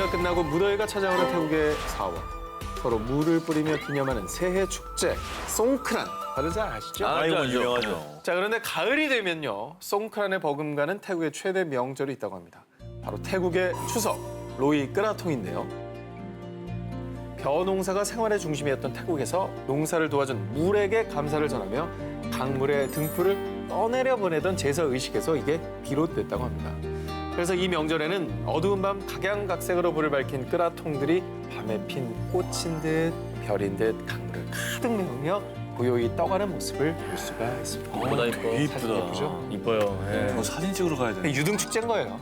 가을이가 끝나고 무더위가 찾아오는 태국의 4월. 서로 물을 뿌리며 기념하는 새해 축제 송크란. 다들 잘 아시죠? 이건 유명하죠. 자, 그런데 가을이 되면요. 송크란에 버금가는 태국의 최대 명절이 있다고 합니다. 바로 태국의 추석, 로이 끄라통인데요. 벼농사가 생활의 중심이었던 태국에서 농사를 도와준 물에게 감사를 전하며 강물의 등불을 떠내려 보내던 제사 의식에서 이게 비롯됐다고 합니다. 그래서 이 명절에는 어두운 밤 각양각색으로 불을 밝힌 끄라통들이 밤에 핀 꽃인 듯 별인 듯 강물을 가득 메우며 고요히 떠가는 모습을 볼 수가 있습니다. 이쁘다, 이뻐. 사진 이쁘다. 예쁘죠? 이뻐요. 예. 저 사진 찍으러 가야 돼. 유등 축제인 거예요.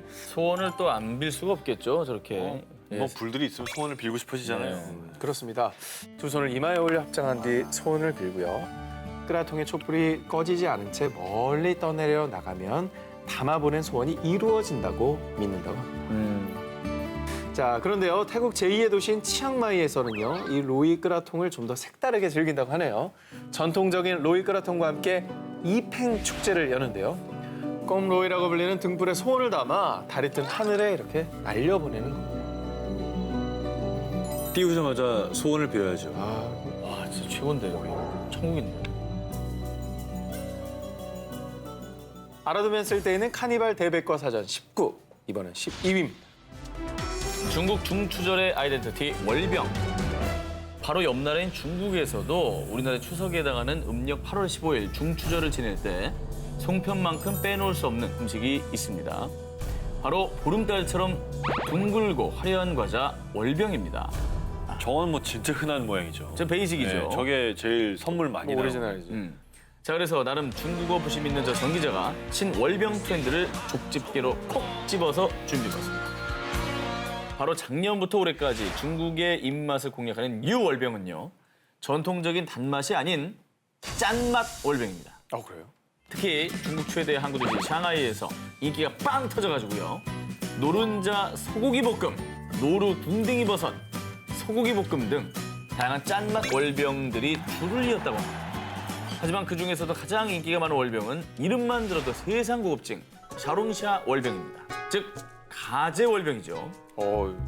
소원을 또 안 빌 수가 없겠죠, 저렇게. 예. 뭐 불들이 있으면 소원을 빌고 싶어지잖아요. 네. 그렇습니다. 두 손을 이마에 올려 합장한 뒤 소원을 빌고요. 끄라통의 촛불이 꺼지지 않은 채 멀리 떠내려 나가면 담아보낸 소원이 이루어진다고 믿는다고 합니다. 자, 그런데요. 태국 제2의 도시인 치앙마이에서는요. 이 로이 끄라통을 좀 더 색다르게 즐긴다고 하네요. 전통적인 로이 끄라통과 함께 이팽 축제를 여는데요. 껌 로이라고 불리는 등불에 소원을 담아 달이 뜬 하늘에 이렇게 날려보내는 겁니다. 띄우자마자 소원을 빌어야죠. 와, 진짜 최고인데, 여기. 천국인데. 알아두면 쓸데있는 카니발 대백과 사전 19, 이번엔 12위입니다. 중국 중추절의 아이덴티티 월병. 바로 옆 나라인 중국에서도 우리나라의 추석에 해당하는 음력 8월 15일 중추절을 지낼 때 송편만큼 빼놓을 수 없는 음식이 있습니다. 바로 보름달처럼 둥글고 화려한 과자 월병입니다. 저건 뭐 진짜 흔한 모양이죠. 저 베이직이죠. 네, 저게 제일 선물 많이 나요. 오리지널이지. 자, 그래서 나름 중국어 부심 있는 저 정 기자가 신월병 트렌드를 족집게로 콕 집어서 준비해봤습니다. 바로 작년부터 올해까지 중국의 입맛을 공략하는 유월병은요. 전통적인 단맛이 아닌 짠맛 월병입니다. 그래요? 특히 중국 최대 항구 도시 샹하이에서 인기가 빵 터져가지고요. 노른자 소고기 볶음, 노루 궁딩이 버섯, 소고기 볶음 등 다양한 짠맛 월병들이 줄을 이었다고 합니다. 하지만 그중에서도 가장 인기가 많은 월병은 이름만 들어도 세상 고급진 샤롱샤 월병입니다. 즉 가재 월병이죠.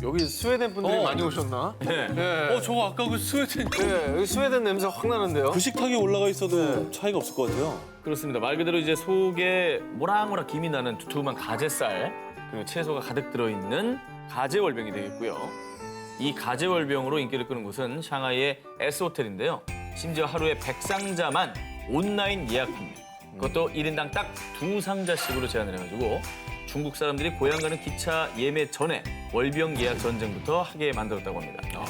여기 스웨덴 분들이 많이 오셨나? 네. 네. 저거 아까 그 스웨덴 네, 여기 스웨덴 냄새 확 나는데요? 그 식탁에 올라가 있어도 차이가 없을 것 같아요. 그렇습니다. 말 그대로 이제 속에 모락모락 김이 나는 두툼한 가재살 그리고 채소가 가득 들어있는 가재월병이 되겠고요. 이 가재월병으로 인기를 끄는 곳은 샹하이의 S호텔인데요. 심지어 하루에 100상자만 온라인 예약 판매. 그것도 1인당 딱 2상자씩으로 제한을 해가지고 중국 사람들이 고향 가는 기차 예매 전에 월병 예약 전쟁부터 하게 만들었다고 합니다.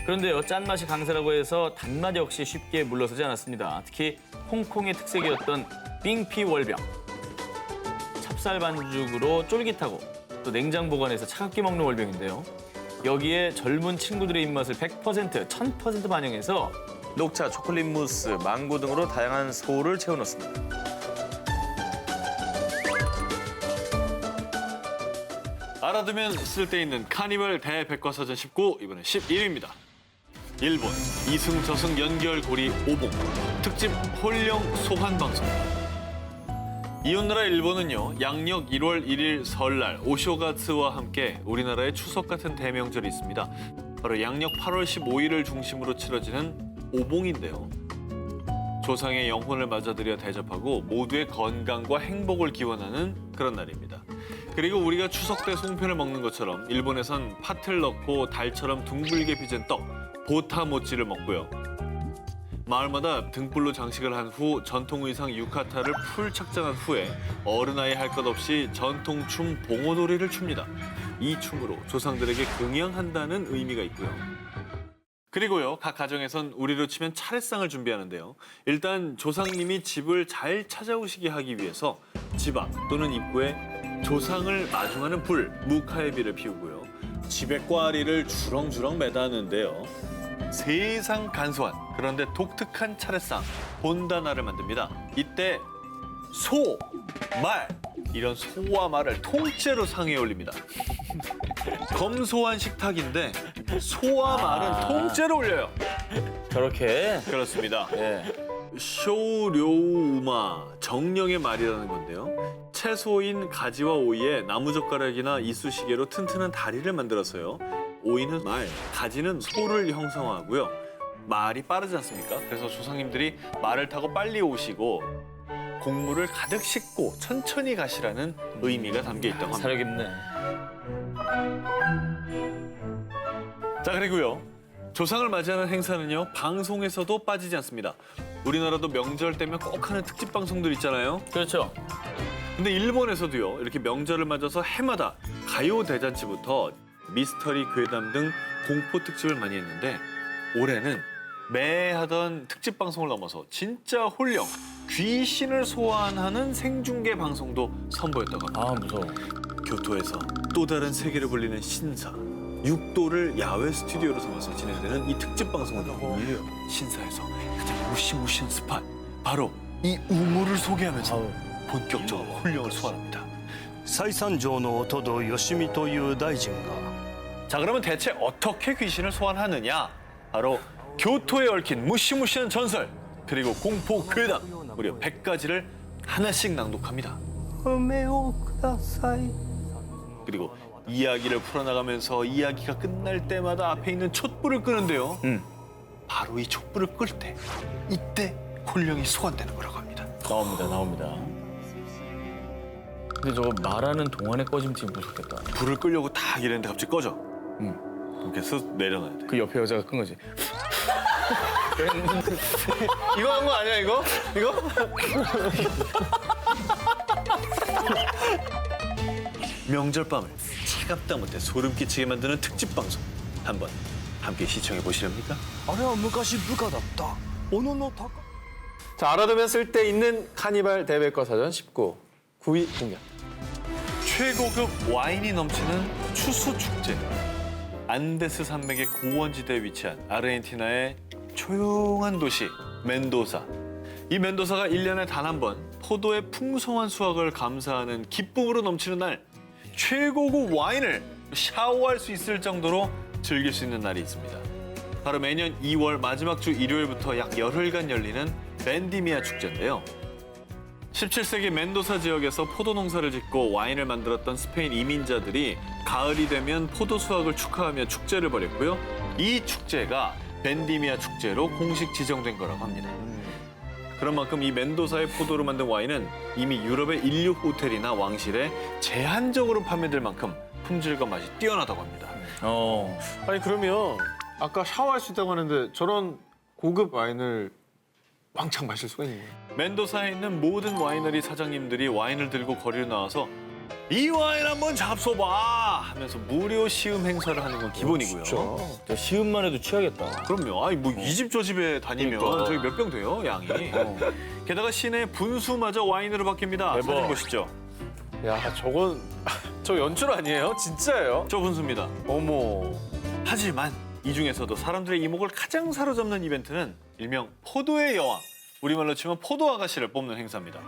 그런데요, 짠맛이 강세라고 해서 단맛 역시 쉽게 물러서지 않았습니다. 특히 홍콩의 특색이었던 빙피 월병. 찹쌀 반죽으로 쫄깃하고 또 냉장 보관해서 차갑게 먹는 월병인데요. 여기에 젊은 친구들의 입맛을 100%, 1000% 반영해서 녹차, 초콜릿 무스, 망고 등으로 다양한 소를 채워 넣습니다. 알아두면 쓸데있는 카니발 대백과사전 19, 이번엔 11위입니다. 일본 이승저승 연결고리 오봉 특집 홀령 소환 방송. 이웃나라 일본은요, 양력 1월 1일 설날 오쇼가츠와 함께 우리나라의 추석 같은 대명절이 있습니다. 바로 양력 8월 15일을 중심으로 치러지는 오봉인데요. 조상의 영혼을 맞아들여 대접하고 모두의 건강과 행복을 기원하는 그런 날입니다. 그리고 우리가 추석 때 송편을 먹는 것처럼 일본에선 팥을 넣고 달처럼 둥글게 빚은 떡, 보타모찌를 먹고요. 마을마다 등불로 장식을 한 후 전통 의상 유카타를 풀 착장한 후에 어른아이 할 것 없이 전통춤 봉오놀이를 춥니다. 이 춤으로 조상들에게 긍양한다는 의미가 있고요. 그리고요, 각 가정에선 우리로 치면 차례상을 준비하는데요. 일단 조상님이 집을 잘 찾아오시게 하기 위해서 집 앞 또는 입구에 조상을 마중하는 불, 무카에비를 피우고요. 집에 꽈리를 주렁주렁 매다는데요. 세상 간소한 그런데 독특한 차례상, 본다나를 만듭니다. 이때 소, 말, 이런 소와 말을 통째로 상에 올립니다. 검소한 식탁인데 소와 말은 통째로 올려요. 저렇게. 그렇습니다. 예. 쇼료우마, 정령의 말이라는 건데요. 채소인 가지와 오이에 나무젓가락이나 이쑤시개로 튼튼한 다리를 만들었어요. 오이는 말, 가지는 소를 형성하고요. 말이 빠르지 않습니까? 그래서 조상님들이 말을 타고 빨리 오시고 곡물을 가득 싣고 천천히 가시라는 의미가 담겨 있다고 합니다. 사력 있네. 자, 그리고요. 조상을 맞이하는 행사는요. 방송에서도 빠지지 않습니다. 우리나라도 명절 때면 꼭 하는 특집 방송들 있잖아요. 그렇죠. 근데 일본에서도요. 이렇게 명절을 맞아서 해마다 가요 대잔치부터 미스터리 괴담 등 공포 특집을 많이 했는데 올해는 매해 하던 특집 방송을 넘어서 진짜 홀령 귀신을 소환하는 생중계 방송도 선보였다고 합니다. 아, 무서워. 교토에서 또 다른 세계를 불리는 신사 육도를 야외 스튜디오로 삼아서 진행되는 이 특집 방송은요. 신사에서 가장 무시무시한 스팟 바로 이 우물을 소개하면서 본격적으로 홀령을 소환합니다. 再三城の弟義美という大臣が 자, 그러면 대체 어떻게 귀신을 소환하느냐? 바로 교토에 얽힌 무시무시한 전설 그리고 공포 괴담 무려 100가지를 하나씩 낭독합니다. 梅をください 그리고 이야기를 풀어나가면서 이야기가 끝날 때마다 앞에 있는 촛불을 끄는데요. 바로 이 촛불을 끌 때 이때 홀령이 소환되는 거라고 합니다. 나옵니다. 근데 저거 말하는 동안에 꺼짐 팀 무섭겠다. 불을 끄려고 딱 이랬는데 갑자기 꺼져. 이렇게 쓱 내려놔야 돼. 그 옆에 여자가 끈 거지. 이거 한 거 아니야, 이거? 명절 밤을 차갑다 못해 소름 끼치게 만드는 특집 방송 한번 함께 시청해 보시렵니까? あれは昔部下だった小野の高 자, 알아두면 쓸데있는 카니발 대백과사전 19 9위 공연. 최고급 와인이 넘치는 추수 축제. 안데스 산맥의 고원지대에 위치한 아르헨티나의 조용한 도시 멘도사. 이 멘도사가 1년에 단 한 번 포도의 풍성한 수확을 감사하는 기쁨으로 넘치는 날 최고급 와인을 샤워할 수 있을 정도로 즐길 수 있는 날이 있습니다. 바로 매년 2월 마지막 주 일요일부터 약 열흘간 열리는 벤디미아 축제인데요. 17세기 멘도사 지역에서 포도 농사를 짓고 와인을 만들었던 스페인 이민자들이 가을이 되면 포도 수확을 축하하며 축제를 벌였고요. 이 축제가 벤디미아 축제로 공식 지정된 거라고 합니다. 그런 만큼 이 멘도사의 포도로 만든 와인은 이미 유럽의 인류 호텔이나 왕실에 제한적으로 판매될 만큼 품질과 맛이 뛰어나다고 합니다. 아니 그러면 아까 샤워할 수 있다고 하는데 저런 고급 와인을 왕창 마실 수가 있는 거예요? 멘도사에 있는 모든 와이너리 사장님들이 와인을 들고 거리로 나와서 이 와인 한번 잡숴봐 하면서 무료 시음 행사를 하는 건 기본이고요. 저 시음만 해도 취하겠다. 그럼요. 아니 뭐 이 집 저 집에 다니면 그러니까. 저기 몇 병 돼요 양이. 게다가 시내 분수마저 와인으로 바뀝니다. 대박. 사진 보시죠. 야, 저건 저 연출 아니에요? 진짜예요? 저 분수입니다. 어머. 하지만 이 중에서도 사람들의 이목을 가장 사로잡는 이벤트는 일명 포도의 여왕, 우리말로 치면 포도 아가씨를 뽑는 행사입니다.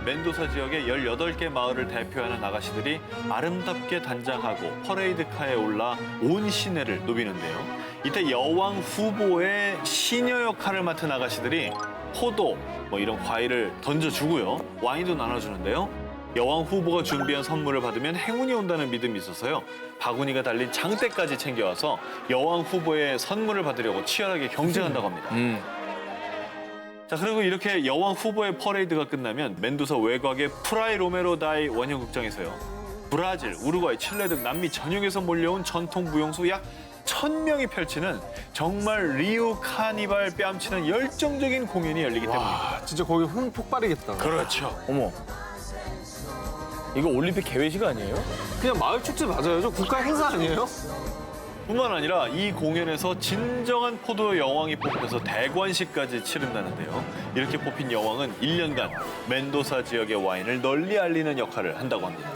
멘도사 지역의 18개 마을을 대표하는 아가씨들이 아름답게 단장하고 퍼레이드카에 올라 온 시내를 누비는데요. 이때 여왕 후보의 시녀 역할을 맡은 아가씨들이 포도, 뭐 이런 과일을 던져주고요. 와인도 나눠주는데요. 여왕 후보가 준비한 선물을 받으면 행운이 온다는 믿음이 있어서요. 바구니가 달린 장대까지 챙겨와서 여왕 후보의 선물을 받으려고 치열하게 경쟁한다고 합니다. 자, 그리고 이렇게 여왕 후보의 퍼레이드가 끝나면 멘도사 외곽의 프라이 로메로 다이 원형극장에서요. 브라질, 우루과이, 칠레 등 남미 전역에서 몰려온 전통 무용수 약 1000명이 펼치는 정말 리우 카니발 뺨치는 열정적인 공연이 열리기 때문입니다. 와, 진짜 거기 흥 폭발이겠다. 그렇죠. 어머. 이거 올림픽 개회식 아니에요? 그냥 마을 축제 맞아요? 저 국가 행사 아니에요? 뿐만 아니라 이 공연에서 진정한 포도의 여왕이 뽑혀서 대관식까지 치른다는데요. 이렇게 뽑힌 여왕은 1년간 멘도사 지역의 와인을 널리 알리는 역할을 한다고 합니다.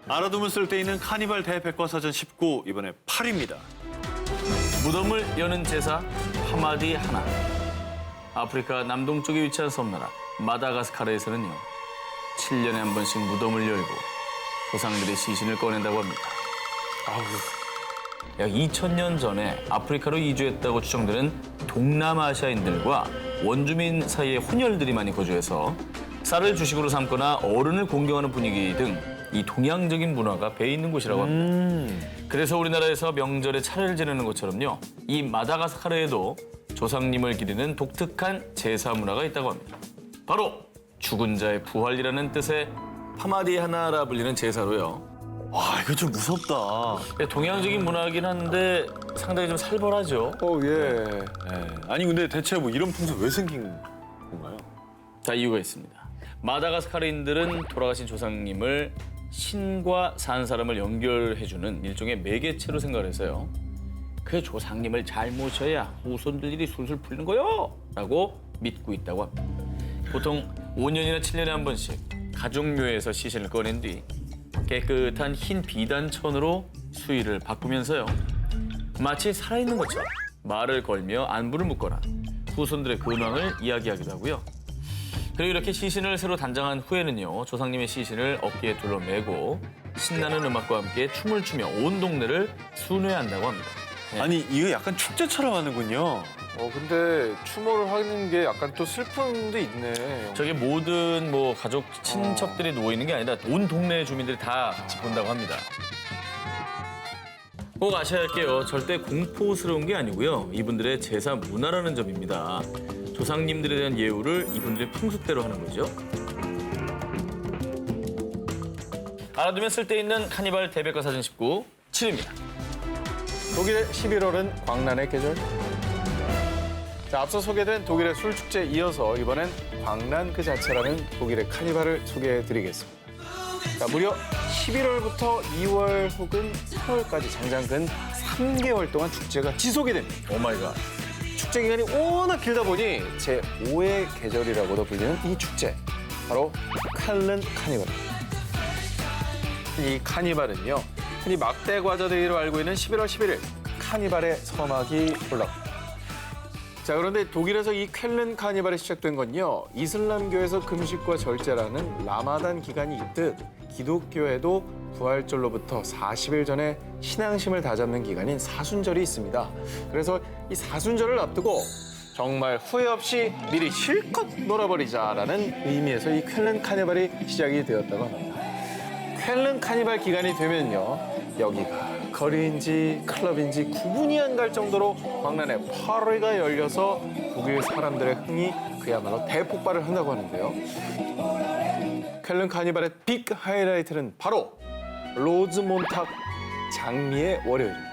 알아두면 쓸데있는 카니발 대백과사전 19, 이번에 8위입니다. 무덤을 여는 제사 하마디 하나. 아프리카 남동쪽에 위치한 섬나라 마다가스카르에서는요. 7년에 한 번씩 무덤을 열고 조상들의 시신을 꺼낸다고 합니다. 약 2000년 전에 아프리카로 이주했다고 추정되는 동남아시아인들과 원주민 사이에 혼혈들이 많이 거주해서 쌀을 주식으로 삼거나 어른을 공경하는 분위기 등 이 동양적인 문화가 배어 있는 곳이라고 합니다. 그래서 우리나라에서 명절에 차례를 지내는 것처럼요. 이 마다가스카르에도 조상님을 기리는 독특한 제사 문화가 있다고 합니다. 바로 죽은 자의 부활이라는 뜻의 파마디하나라 불리는 제사로요. 와, 이거 좀 무섭다. 동양적인 문화이긴 한데 상당히 좀 살벌하죠. 예. 네. 아니, 근데 대체 뭐 이런 풍습 왜 생긴 건가요? 자, 이유가 있습니다. 마다가스카르인들은 돌아가신 조상님을 신과 산 사람을 연결해주는 일종의 매개체로 생각을 해서요. 그 조상님을 잘 모셔야 후손들 일이 술술 풀리는 거요! 라고 믿고 있다고 합니다. 보통 5년이나 7년에 한 번씩 가족묘에서 시신을 꺼낸 뒤 깨끗한 흰 비단천으로 수의를 바꾸면서요. 마치 살아있는 것처럼 말을 걸며 안부를 묻거나 후손들의 근황을 이야기하기도 하고요. 그리고 이렇게 시신을 새로 단장한 후에는요. 조상님의 시신을 어깨에 둘러매고 신나는 음악과 함께 춤을 추며 온 동네를 순회한다고 합니다. 네. 아니, 이거 약간 축제처럼 하는군요. 근데 추모를 하는 게 약간 또 슬픔도 있네. 저게 모든 뭐 가족, 친척들이 누워 있는 게 아니라 온 동네 주민들이 다 같이 본다고 합니다. 꼭 아셔야 할 게요. 절대 공포스러운 게 아니고요. 이분들의 제사 문화라는 점입니다. 조상님들에 대한 예우를 이분들의 풍습대로 하는 거죠. 알아두면 쓸데있는 카니발 대백과 사진 19, 7입니다. 독일의 11월은 광란의 계절. 자, 앞서 소개된 독일의 술축제에 이어서 이번엔 광란 그 자체라는 독일의 카니발을 소개해드리겠습니다. 자, 무려 11월부터 2월 혹은 3월까지 장장 근 3개월 동안 축제가 지속이 됩니다. 오 마이 갓. 축제 기간이 워낙 길다 보니 제5의 계절이라고도 불리는 이 축제, 바로 칼른 카니발입니다. 이 카니발은요, 흔히 막대 과자들이로 알고 있는 11월 11일 카니발의 서막이 올라옵니다. 자, 그런데 독일에서 이 쾰른 카니발이 시작된 건요, 이슬람교에서 금식과 절제라는 라마단 기간이 있듯 기독교에도 부활절로부터 40일 전에 신앙심을 다잡는 기간인 사순절이 있습니다. 그래서 이 사순절을 앞두고 정말 후회 없이 미리 실컷 놀아버리자라는 의미에서 이 쾰른 카니발이 시작이 되었다고 합니다. 쾰른 카니발 기간이 되면요, 여기가 거리인지 클럽인지 구분이 안 갈 정도로 광란에 파리가 열려서 독일 사람들의 흥이 그야말로 대폭발을 한다고 하는데요. 쾰른 카니발의 빅 하이라이트는 바로 로즈몬탁 장미의 월요일입니다.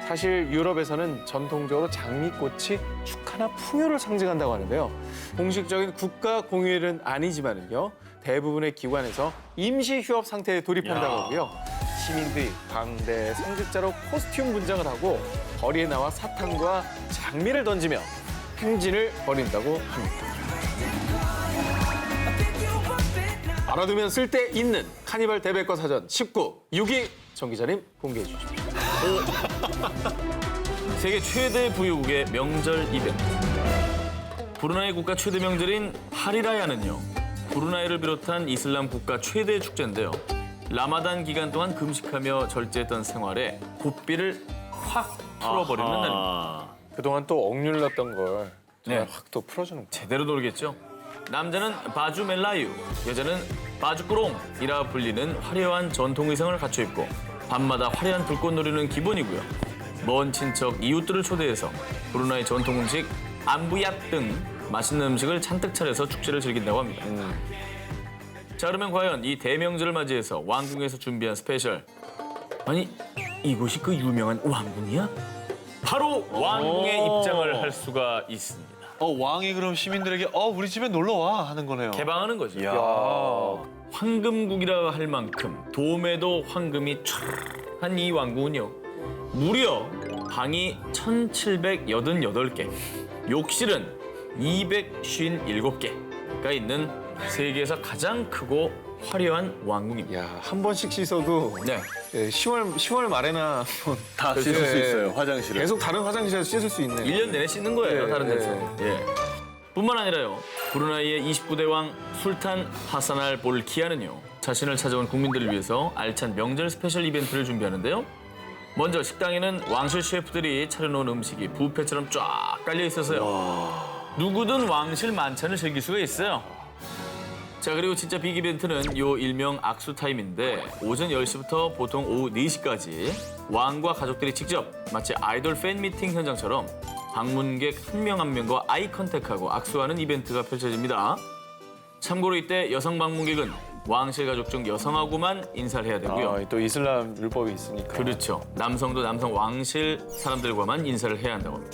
사실 유럽에서는 전통적으로 장미꽃이 축하나 풍요를 상징한다고 하는데요. 공식적인 국가 공휴일은 아니지만은요, 대부분의 기관에서 임시 휴업 상태에 돌입한다고 하고요. 시민들이 광대 성직자로 코스튬 분장을 하고 거리에 나와 사탕과 장미를 던지며 행진을 벌인다고 합니다. 알아두면 쓸데 있는 카니발 대백과 사전 19, 6위 정 기자님 공개해 주십시오. 세계 최대 부유국의 명절 이벤트. 브루나이 국가 최대 명절인 하리라야는요, 브루나이를 비롯한 이슬람 국가 최대 축제인데요. 라마단 기간 동안 금식하며 절제했던 생활에 고삐를 확 풀어버리는 날입니다. 그동안 또 억눌렀던 걸 네. 확 또 풀어주는 거예요. 제대로 놀겠죠. 남자는 바주 멜라유, 여자는 바주꾸롱이라 불리는 화려한 전통 의상을 갖춰 입고 밤마다 화려한 불꽃놀이는 기본이고요. 먼 친척, 이웃들을 초대해서 브루나이 전통 음식 안부얏 등 맛있는 음식을 잔뜩 차려서 축제를 즐긴다고 합니다. 자, 그러면 과연 이 대명절을 맞이해서 왕궁에서 준비한 스페셜, 아니 이곳이 그 유명한 왕궁이야? 바로 왕궁에 입장을 할 수가 있습니다. 왕이 그럼 시민들에게 우리 집에 놀러 와 하는 거네요. 개방하는 거죠. 이야. 황금국이라 할 만큼 도매도 황금이 촤한 이 왕궁은요, 무려 방이 1788개, 욕실은 257개가 있는 세계에서 가장 크고 화려한 왕궁입니다. 야, 한 번씩 씻어도 네. 10월 말에나 한번 다 씻을 수 있어요, 화장실을. 계속 다른 화장실에서 씻을 수 있네요. 1년 내내 씻는 거예요, 네, 다른 데서. 네. 예. 뿐만 아니라요, 브루나이의 29대 왕 술탄 하산 알 볼키아는요, 자신을 찾아온 국민들을 위해서 알찬 명절 스페셜 이벤트를 준비하는데요. 먼저 식당에는 왕실 셰프들이 차려놓은 음식이 뷔페처럼 쫙 깔려 있어서요. 누구든 왕실 만찬을 즐길 수가 있어요. 자, 그리고 진짜 빅 이벤트는 요 일명 악수 타임인데 오전 10시부터 보통 오후 4시까지 왕과 가족들이 직접 마치 아이돌 팬 미팅 현장처럼 방문객 한 명 한 명과 아이 컨택하고 악수하는 이벤트가 펼쳐집니다. 참고로 이때 여성 방문객은 왕실 가족 중 여성하고만 인사를 해야 되고요. 또 이슬람 율법이 있으니까. 그렇죠. 남성도 남성 왕실 사람들과만 인사를 해야 한다고 합니다.